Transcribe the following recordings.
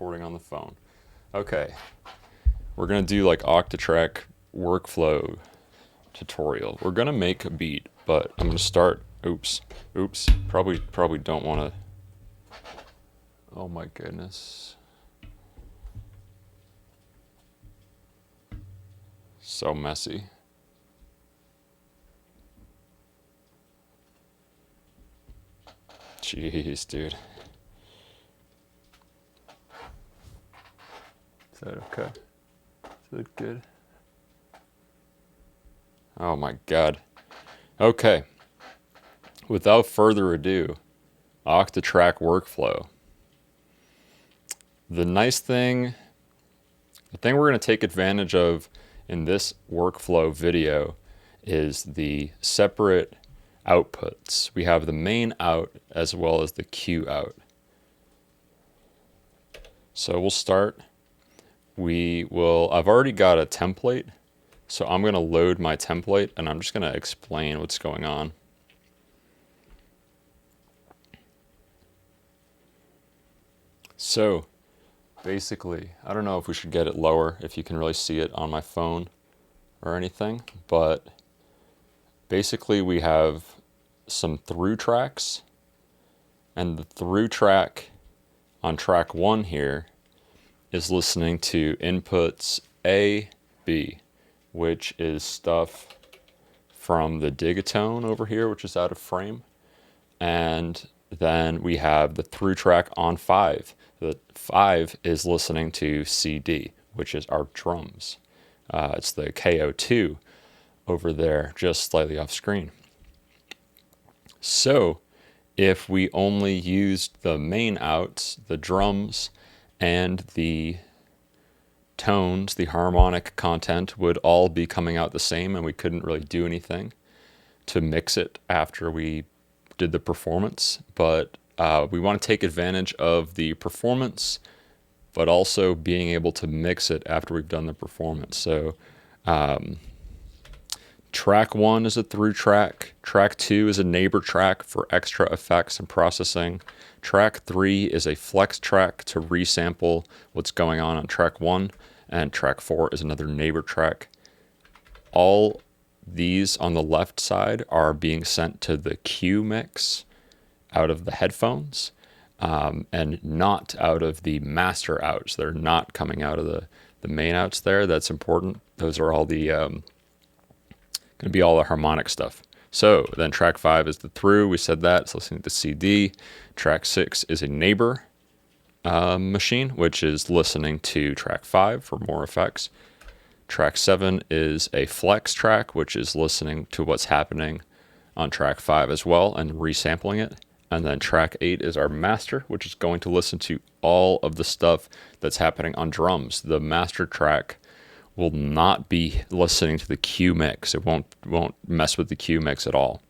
recording on the phone. Okay, we're gonna do like OctaTrack workflow tutorial. We're gonna make a beat, but I'm gonna start. Oops. Probably don't want to. Oh my goodness. So messy. Jeez, dude. Is that okay? Is that good? Oh my God. Okay. Without further ado, OctaTrack workflow. The thing we're going to take advantage of in this workflow video is the separate outputs. We have the main out as well as the cue out. So we'll start. I've already got a template, so I'm going to load my template and I'm just going to explain what's going on. So basically, I don't know if we should get it lower, if you can really see it on my phone or anything, but basically we have some through tracks, and the through track on track 1 here is listening to inputs A, B, which is stuff from the digatone over here, which is out of frame. And then we have the through track on 5. The 5 is listening to CD, which is our drums. It's the KO2 over there, just slightly off screen. So if we only used the main outs, the drums, and the tones, the harmonic content would all be coming out the same, and we couldn't really do anything to mix it after we did the performance. But we want to take advantage of the performance, but also being able to mix it after we've done the performance. So track 1 is a through track. Track 2 is a neighbor track for extra effects and processing. Track 3 is a flex track to resample what's going on track 1. And track 4 is another neighbor track. All these on the left side are being sent to the cue mix out of the headphones, and not out of the master outs. They're not coming out of the main outs there. That's important. Those are all the going to be all the harmonic stuff. So then track 5 is the through. We said that. It's listening to CD. Track 6 is a neighbor machine, which is listening to track 5 for more effects. Track 7 is a flex track, which is listening to what's happening on track 5 as well and resampling it. And then track 8 is our master, which is going to listen to all of the stuff that's happening on drums. The master track will not be listening to the cue mix. It won't mess with the cue mix at all.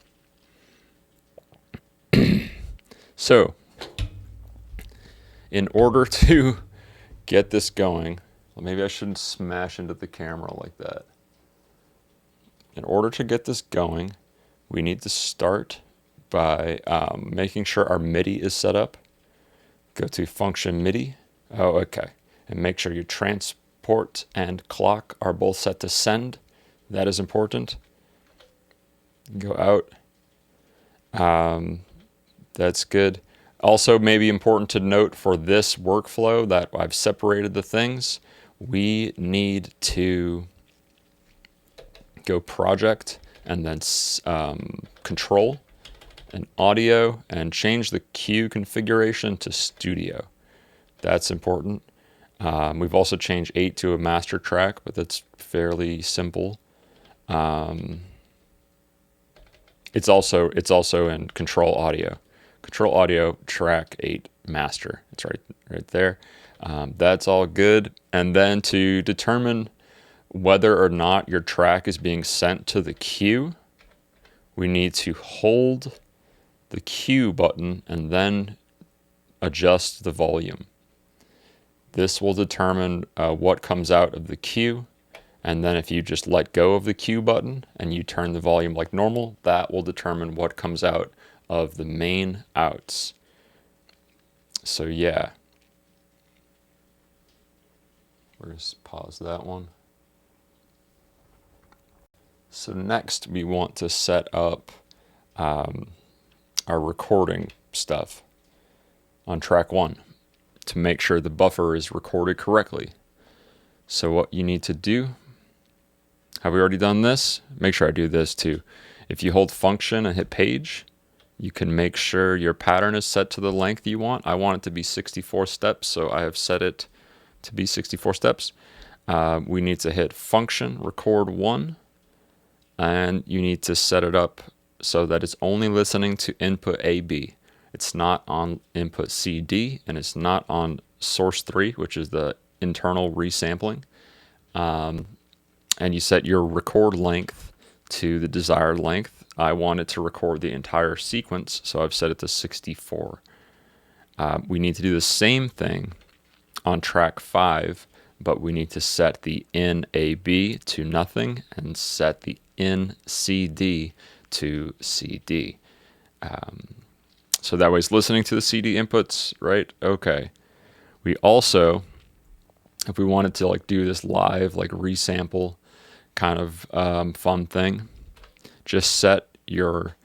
So in order to get this going, maybe I shouldn't smash into the camera like that. In order to get this going, we need to start by making sure our MIDI is set up. Go to function MIDI. Oh, okay. And make sure your transport and clock are both set to send. That is important. Go out. That's good. Also, maybe important to note for this workflow that I've separated the things. We need to go project and then control and audio and change the cue configuration to studio. That's important. We've also changed 8 to a master track, but that's fairly simple. It's also in control audio. Control audio track 8 master. It's right there. That's all good. And then to determine whether or not your track is being sent to the cue, we need to hold the cue button and then adjust the volume. This will determine what comes out of the cue. And then if you just let go of the cue button and you turn the volume like normal, that will determine what comes out of the main outs. So yeah. We're going to pause that one. So next we want to set up our recording stuff on track 1 to make sure the buffer is recorded correctly. So what you need to do, have we already done this? Make sure I do this too. If you hold function and hit page, you can make sure your pattern is set to the length you want. I want it to be 64 steps, so I have set it to be 64 steps. We need to hit function, record 1, and you need to set it up so that it's only listening to input AB. It's not on input CD, and it's not on source 3, which is the internal resampling. And you set your record length to the desired length. I want it to record the entire sequence, so I've set it to 64. We need to do the same thing on track 5, but we need to set the in AB to nothing and set the in CD to CD. So that way it's listening to the CD inputs, right? Okay. We also, if we wanted to like do this live, like resample kind of fun thing, just set your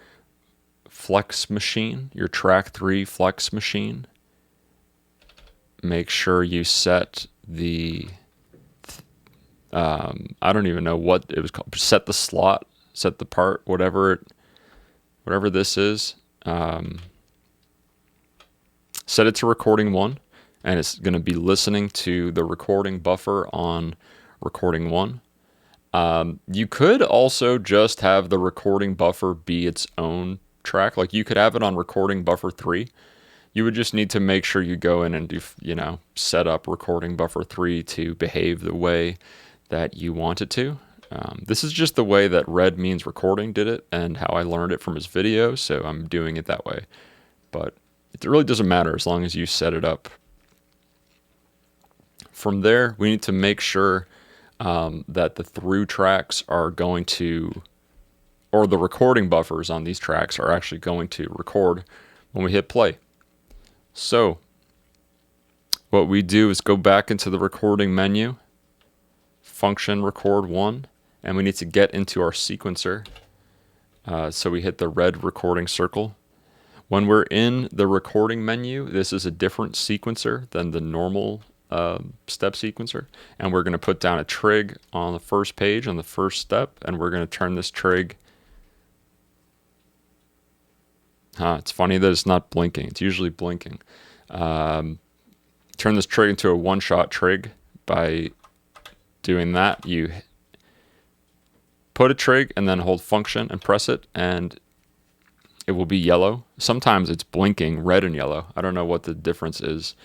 flex machine, your track 3 flex machine. Make sure you set the, I don't even know what it was called. Set the slot, set the part, whatever this is. Set it to recording 1, and it's going to be listening to the recording buffer on recording 1. You could also just have the recording buffer be its own track. Like you could have it on recording buffer 3. You would just need to make sure you go in and do, set up recording buffer 3 to behave the way that you want it to. This is just the way that Red Means Recording did it and how I learned it from his video, so I'm doing it that way. But it really doesn't matter as long as you set it up. From there, we need to make sure that the through tracks are going to, or the recording buffers on these tracks are actually going to record when we hit play. So what we do is go back into the recording menu, function record 1, and we need to get into our sequencer. So we hit the red recording circle. When we're in the recording menu, this is a different sequencer than the normal step sequencer, and we're going to put down a trig on the first page on the first step, and we're going to turn this trig. It's funny that it's not blinking. It's usually blinking. Turn this trig into a one-shot trig. By doing that, you put a trig and then hold function and press it, and it will be yellow. Sometimes it's blinking red and yellow. I don't know what the difference is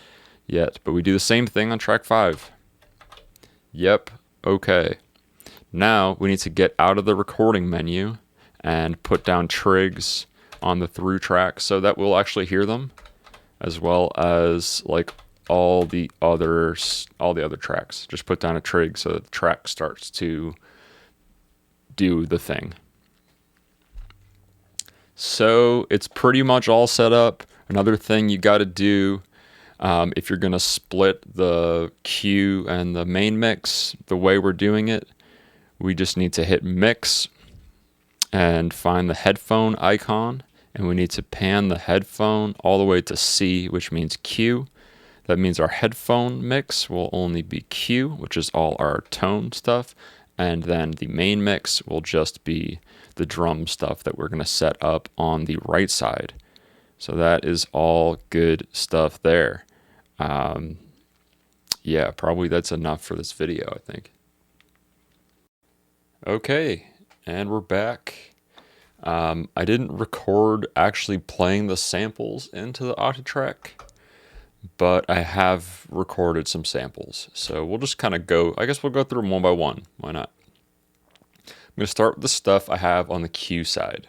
yet, but we do the same thing on track 5. Yep, okay. Now we need to get out of the recording menu and put down trigs on the through tracks so that we'll actually hear them, as well as like all the other tracks. Just put down a trig so that the track starts to do the thing. So it's pretty much all set up. Another thing you got to do, if you're going to split the cue and the main mix, the way we're doing it, we just need to hit mix and find the headphone icon, and we need to pan the headphone all the way to C, which means cue. That means our headphone mix will only be cue, which is all our tone stuff, and then the main mix will just be the drum stuff that we're going to set up on the right side. So that is all good stuff there. Yeah, probably that's enough for this video, I think. Okay, and we're back. I didn't record actually playing the samples into the OctaTrack, but I have recorded some samples. So we'll just kind of go, I guess we'll go through them one by one. Why not? I'm going to start with the stuff I have on the cue side.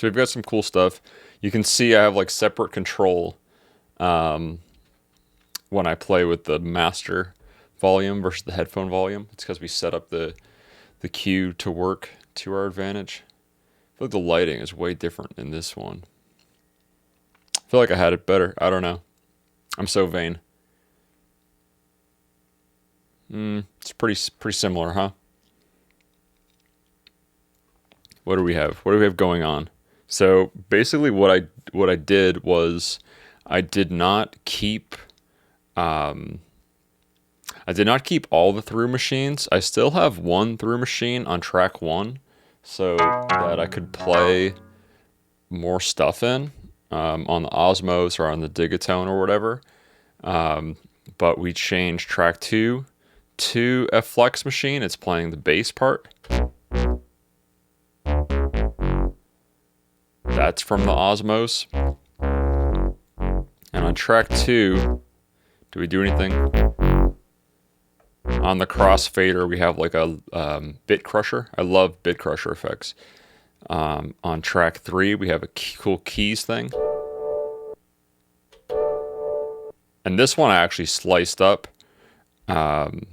So we've got some cool stuff. You can see I have like separate control when I play with the master volume versus the headphone volume. It's because we set up the cue to work to our advantage. I feel like the lighting is way different in this one. I feel like I had it better. I don't know. I'm so vain. It's pretty similar, huh? What do we have? What do we have going on? So basically, what I did was I did not keep all the through machines. I still have one through machine on track 1, so that I could play more stuff in on the Osmos or on the Digatone or whatever. But we changed track 2 to a flex machine. It's playing the bass part. That's from the Osmos. And on track 2, do we do anything? On the crossfader, we have like a bit crusher. I love bit crusher effects. On track 3, we have a cool keys thing. And this one I actually sliced up. Can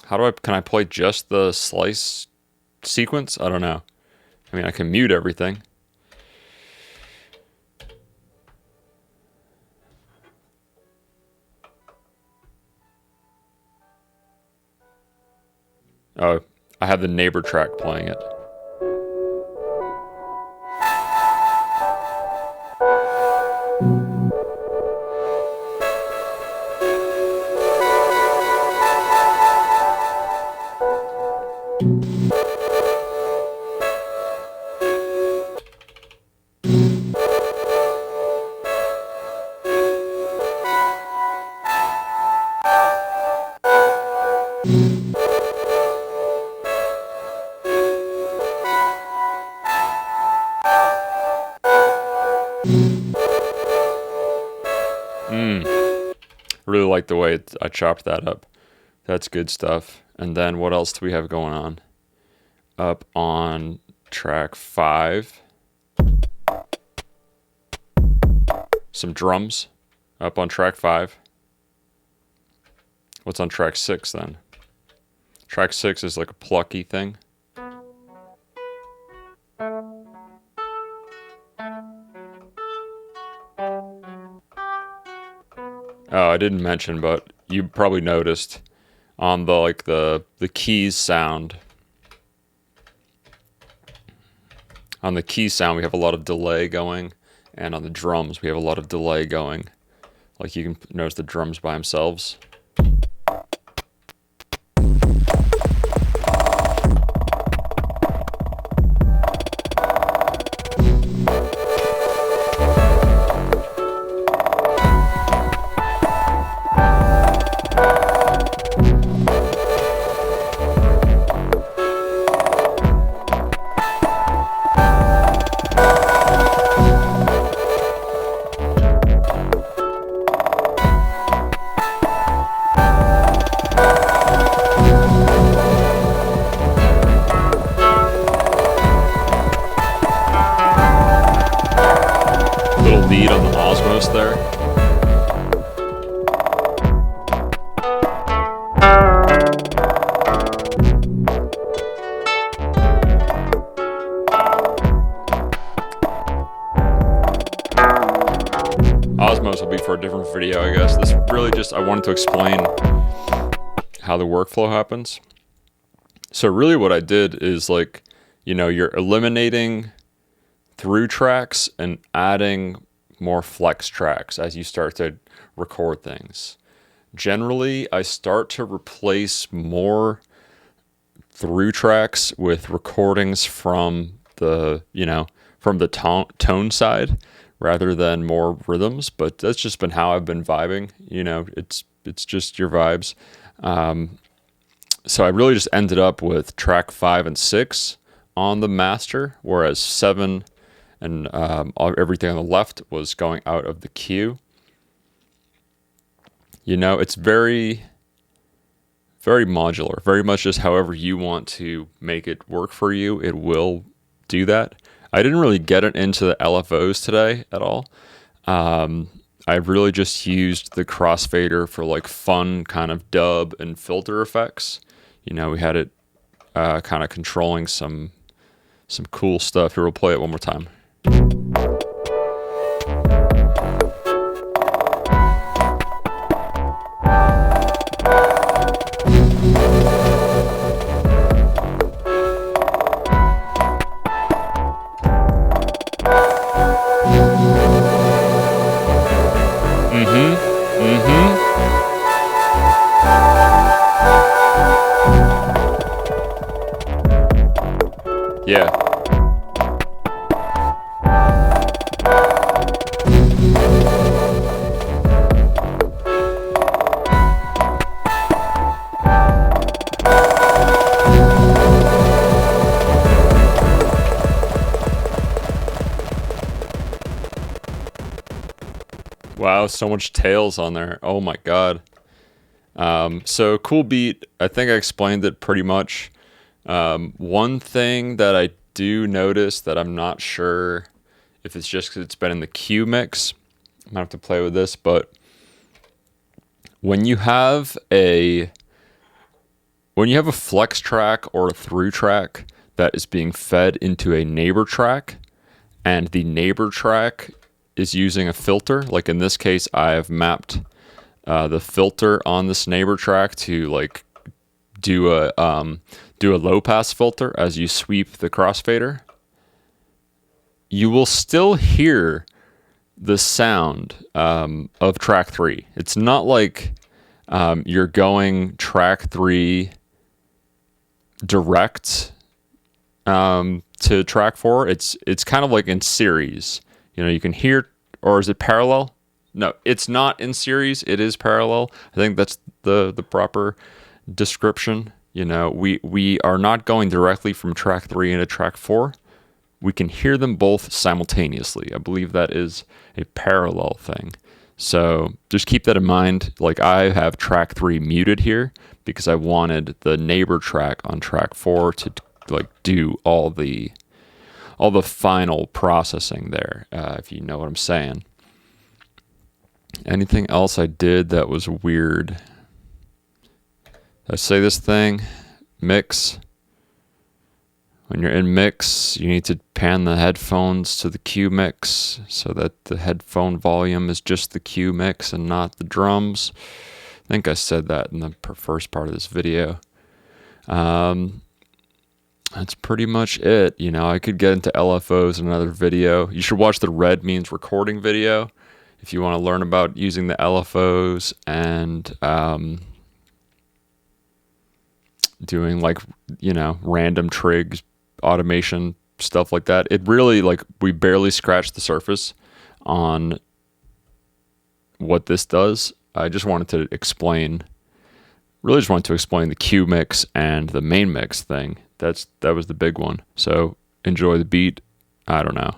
I play just the slice sequence? I don't know. I mean, I can mute everything. Oh, I have the neighbor track playing it. Really like the way I chopped that up. That's good stuff. And then what else do we have going on? Up on track 5. Some drums up on track 5. What's on track 6 then? Track 6 is like a plucky thing. Oh, I didn't mention, but you probably noticed on the keys sound. On the key sound, we have a lot of delay going, and on the drums, we have a lot of delay going. Like you can notice the drums by themselves. Lead on the Osmos there. Osmos will be for a different video, I guess. This really just, I wanted to explain how the workflow happens. So really what I did is like, you know, you're eliminating through tracks and adding more flex tracks as you start to record things. Generally, I start to replace more through tracks with recordings from the, from the tone side rather than more rhythms, but that's just been how I've been vibing. It's just your vibes. So I really just ended up with track 5 and 6 on the master, whereas 7 and everything on the left was going out of the cue. It's very, very modular, very much just however you want to make it work for you, it will do that. I didn't really get it into the LFOs today at all. I really just used the crossfader for like fun kind of dub and filter effects. You know, we had it kind of controlling some cool stuff. Here, we'll play it one more time. Yeah. Wow, so much tails on there. Oh my god. So cool beat. I think I explained it pretty much. One thing that I do notice that I'm not sure if it's just because it's been in the Q mix, I might have to play with this, but when you have a flex track or a through track that is being fed into a neighbor track, and the neighbor track is using a filter, like in this case, I have mapped the filter on this neighbor track to like do a low pass filter as you sweep the crossfader. You will still hear the sound of track 3. It's not like you're going track 3 direct to track 4. It's kind of like in series. You know, you can hear, or is it parallel? No, it's not in series. It is parallel. I think that's the proper description. You know, we are not going directly from track 3 into track 4. We can hear them both simultaneously. I believe that is a parallel thing. So just keep that in mind. Like, I have track 3 muted here because I wanted the neighbor track on track 4 to like do all the final processing there, if you know what I'm saying. Anything else I did that was weird? I say this thing, mix. When you're in mix, you need to pan the headphones to the Q mix so that the headphone volume is just the Q mix and not the drums. I think I said that in the first part of this video. That's pretty much it. You know, I could get into LFOs in another video. You should watch the Red Means Recording video if you want to learn about using the LFOs and doing, like, you know, random trigs, automation, stuff like that. It really, like, we barely scratched the surface on what this does. I just wanted to explain, really just wanted to explain the Q mix and the main mix thing. That was the big one. So enjoy the beat. I don't know.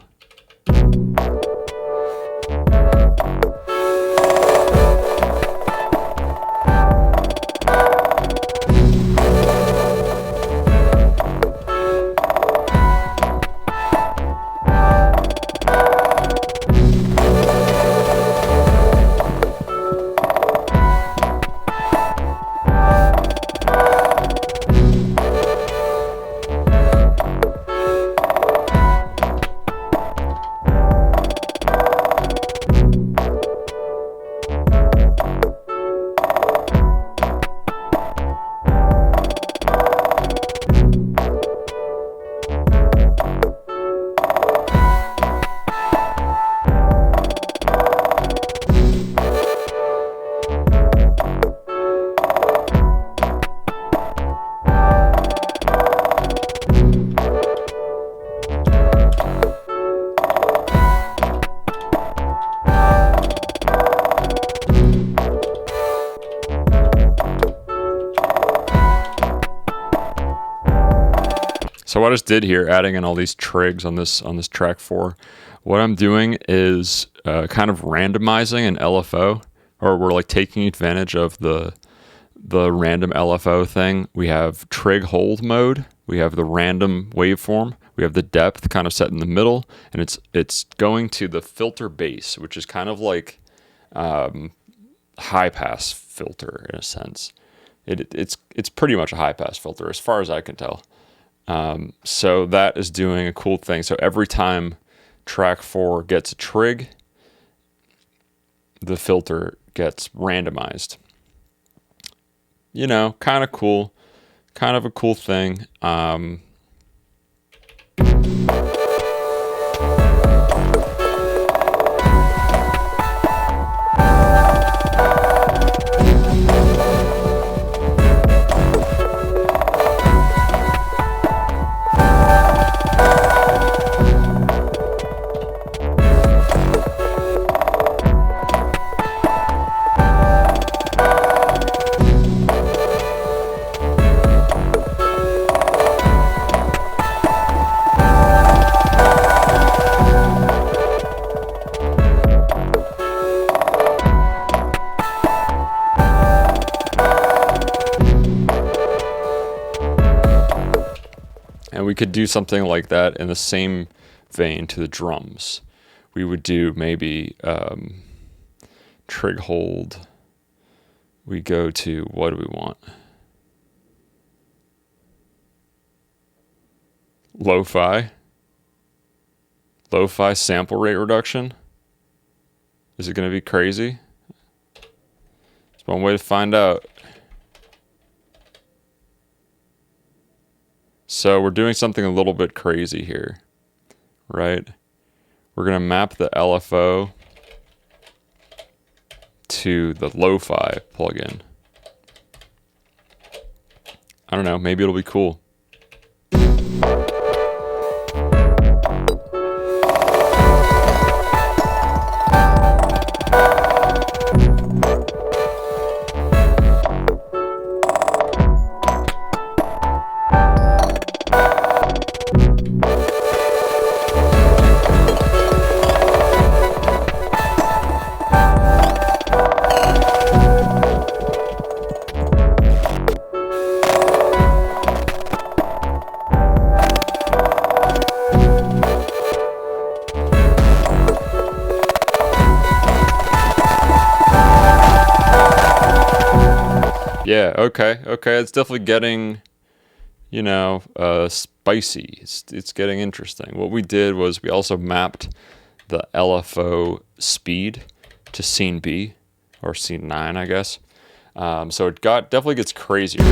So what I just did here, adding in all these trigs on this track 4, what I'm doing is kind of randomizing an LFO, or we're like taking advantage of the random LFO thing. We have trig hold mode, we have the random waveform, We have the depth kind of set in the middle, and it's going to the filter base, which is kind of like high pass filter in a sense. It's pretty much a high pass filter as far as I can tell. So that is doing a cool thing. So every time track 4 gets a trig, the filter gets randomized. You know, kind of cool, kind of a cool thing. And we could do something like that in the same vein to the drums. We would do maybe trig hold. We go to, what do we want? Lo-fi. Lo-fi sample rate reduction. Is it going to be crazy? It's one way to find out. So we're doing something a little bit crazy here, right? We're going to map the LFO to the lo-fi plugin. I don't know, maybe it'll be cool. Yeah, okay, it's definitely getting, you know, spicy. It's getting interesting. What we did was we also mapped the LFO speed to scene B, or scene 9, I guess. So it definitely gets crazier.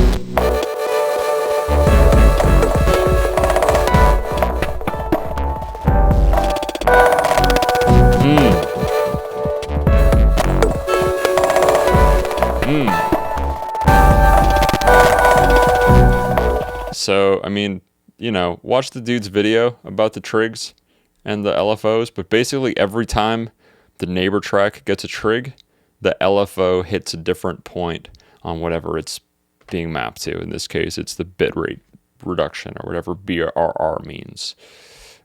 So, I mean, you know, watch the dude's video about the trigs and the LFOs, but basically every time the neighbor track gets a trig, the LFO hits a different point on whatever it's being mapped to. In this case, it's the bitrate reduction, or whatever BRR means.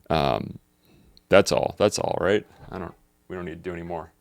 That's all, right? We don't need to do any more.